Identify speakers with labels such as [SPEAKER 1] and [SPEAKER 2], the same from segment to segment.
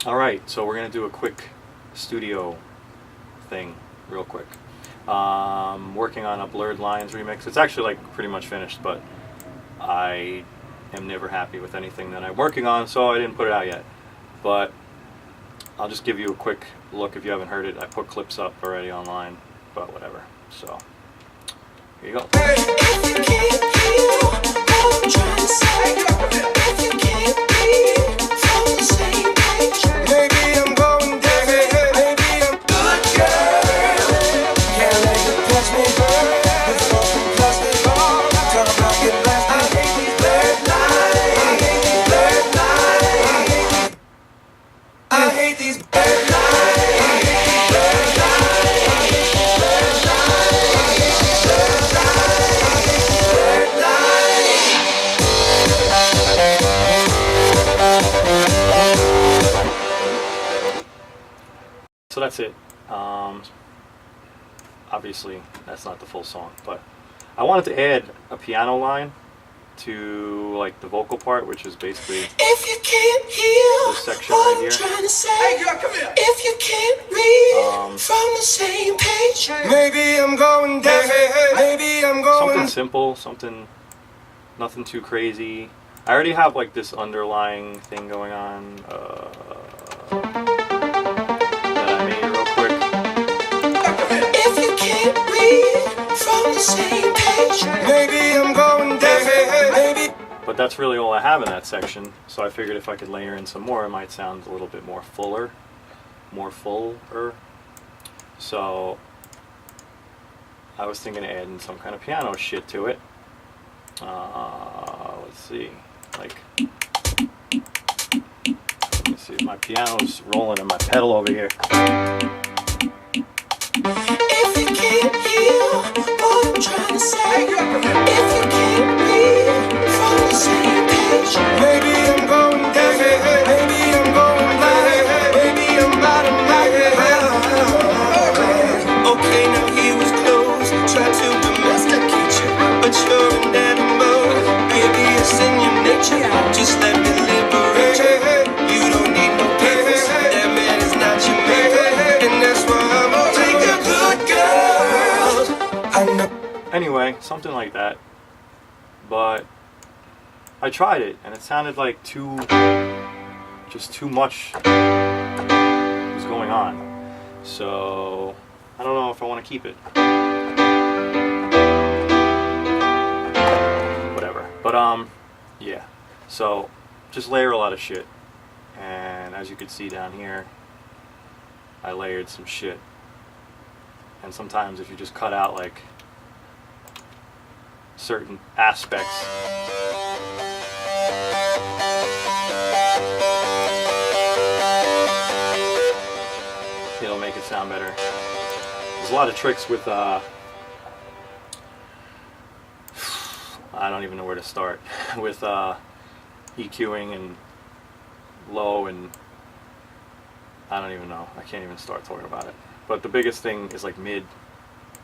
[SPEAKER 1] Alright, so we're going to do a quick studio thing real quick. Working on a Blurred Lines remix. It's actually like pretty much finished, but I am never happy with anything that I'm working on, so I didn't put it out yet. But I'll just give you a quick look if you haven't heard it. I put clips up already online, but whatever. So, here you go. So that's it. Obviously, that's not the full song, but I wanted to add a piano line to like the vocal part, which is basically
[SPEAKER 2] if you can't hear
[SPEAKER 1] this section right here.
[SPEAKER 2] Trying to say, hey girl, come here. If you can't read from the same page, maybe I'm going down. Maybe I'm going.
[SPEAKER 1] Something simple, nothing too crazy. I already have like this underlying thing going on.
[SPEAKER 2] Maybe I'm going down, maybe.
[SPEAKER 1] But that's really all I have in that section, so I figured if I could layer in some more, it might sound a little bit more fuller. So I was thinking of adding some kind of piano shit to it. Let's see, like, let me see, my piano's rolling in my pedal over here.
[SPEAKER 2] If you can't hear what I'm trying to say, if you can't read from the same page, maybe I'm going down, maybe I'm going blind, maybe I'm bottom right. Okay, now he was close, try to domesticate you, but you're an animal, baby, it's in your nature, just let me liberate you. You don't need no papers, that man is not your man, and that's why I'm gonna take a good girl. I know.
[SPEAKER 1] Anyway, something like that. But I tried it, and it sounded like just too much was going on. So I don't know if I want to keep it. Whatever. But yeah. So just layer a lot of shit. And as you can see down here, I layered some shit. And sometimes if you just cut out like certain aspects, it'll make it sound better. There's a lot of tricks with I don't even know where to start with EQing and low, and I don't even know. I can't even start talking about it. But the biggest thing is like mid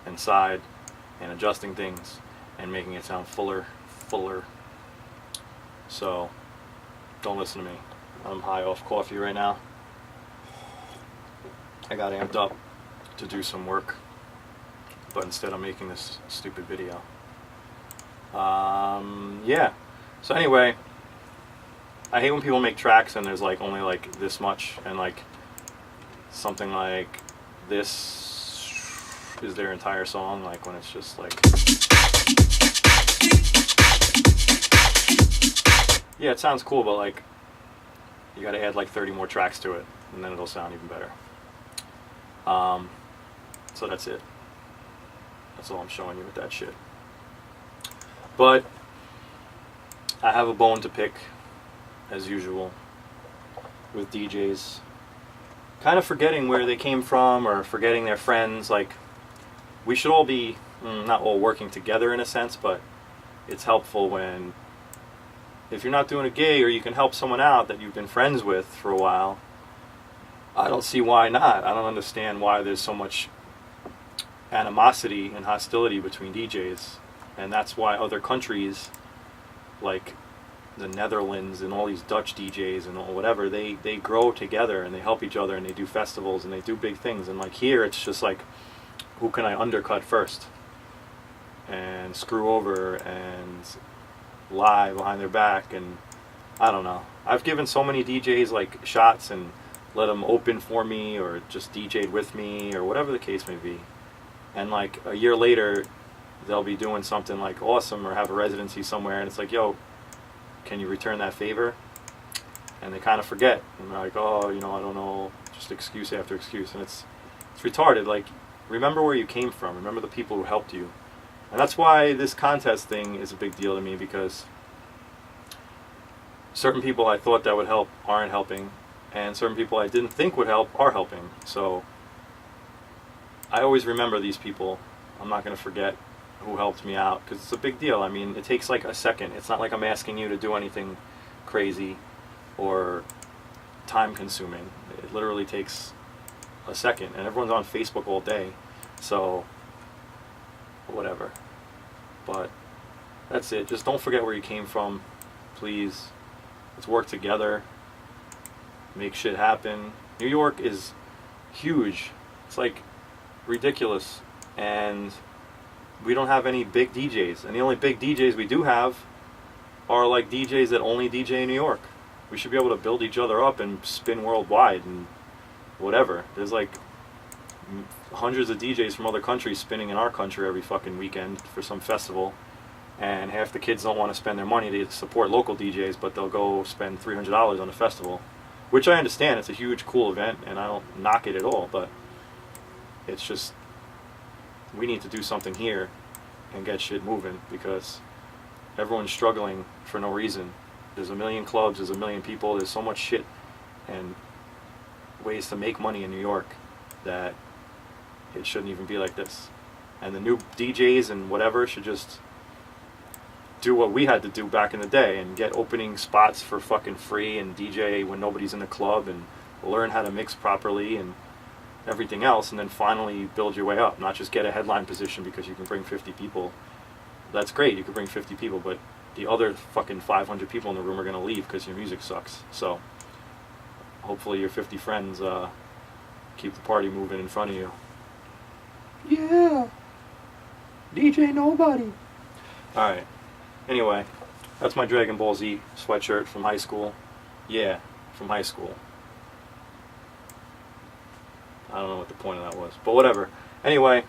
[SPEAKER 1] and side and adjusting things and making it sound fuller. So don't listen to me. I'm high off coffee right now. I got amped up to do some work, but instead I'm making this stupid video. Yeah. So anyway, I hate when people make tracks and there's like only like this much, and like something like this is their entire song, like when it's just like, yeah, it sounds cool, but like you gotta add like 30 more tracks to it and then it'll sound even better. So that's it. That's all I'm showing you with that shit. But I have a bone to pick, as usual, with DJs kind of forgetting where they came from or forgetting their friends. Like, we should all be, not all working together in a sense, but it's helpful when, if you're not doing a gig or you can help someone out that you've been friends with for a while, I don't see why not. I don't understand why there's so much animosity and hostility between DJs. And that's why other countries, like the Netherlands and all these Dutch DJs and all whatever, they grow together and they help each other and they do festivals and they do big things. And like here, it's just like, who can I undercut first and screw over and lie behind their back? And I don't know. I've given so many DJs like shots and let them open for me or just DJ'd with me or whatever the case may be. And like a year later, they'll be doing something like awesome or have a residency somewhere, and it's like, yo, can you return that favor? And they kind of forget, and they're like, oh, I don't know, just excuse after excuse. And it's retarded. Like, remember where you came from, remember the people who helped you. And that's why this contest thing is a big deal to me, because certain people I thought that would help aren't helping, and certain people I didn't think would help are helping. So I always remember these people. I'm not going to forget who helped me out, because it's a big deal. I mean, it takes like a second. It's not like I'm asking you to do anything crazy or time consuming. It literally takes a second, and everyone's on Facebook all day, so whatever. But that's it. Just don't forget where you came from, please. Let's work together, make shit happen. New York is huge. It's like ridiculous, and we don't have any big DJs, and the only big DJs we do have are like DJs that only DJ in New York. We should be able to build each other up and spin worldwide and whatever. There's like hundreds of DJs from other countries spinning in our country every fucking weekend for some festival, and half the kids don't want to spend their money to support local DJs, but they'll go spend $300 on a festival, which I understand. It's a huge, cool event, and I don't knock it at all, but it's just, we need to do something here and get shit moving, because everyone's struggling for no reason. There's a million clubs, there's a million people, there's so much shit and ways to make money in New York that it shouldn't even be like this. And the new DJs and whatever should just do what we had to do back in the day and get opening spots for fucking free and DJ when nobody's in the club and learn how to mix properly and everything else, and then finally build your way up. Not just get a headline position because you can bring 50 people. That's great, you can bring 50 people, but the other fucking 500 people in the room are going to leave because your music sucks. So hopefully your 50 friends keep the party moving in front of you. Yeah, DJ Nobody. Alright, anyway, that's my Dragon Ball Z sweatshirt from high school. Yeah, from high school. I don't know what the point of that was, but whatever. Anyway,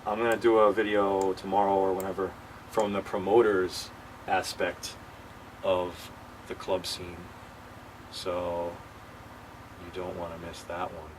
[SPEAKER 1] I'm going to do a video tomorrow or whenever from the promoters aspect of the club scene. So you don't want to miss that one.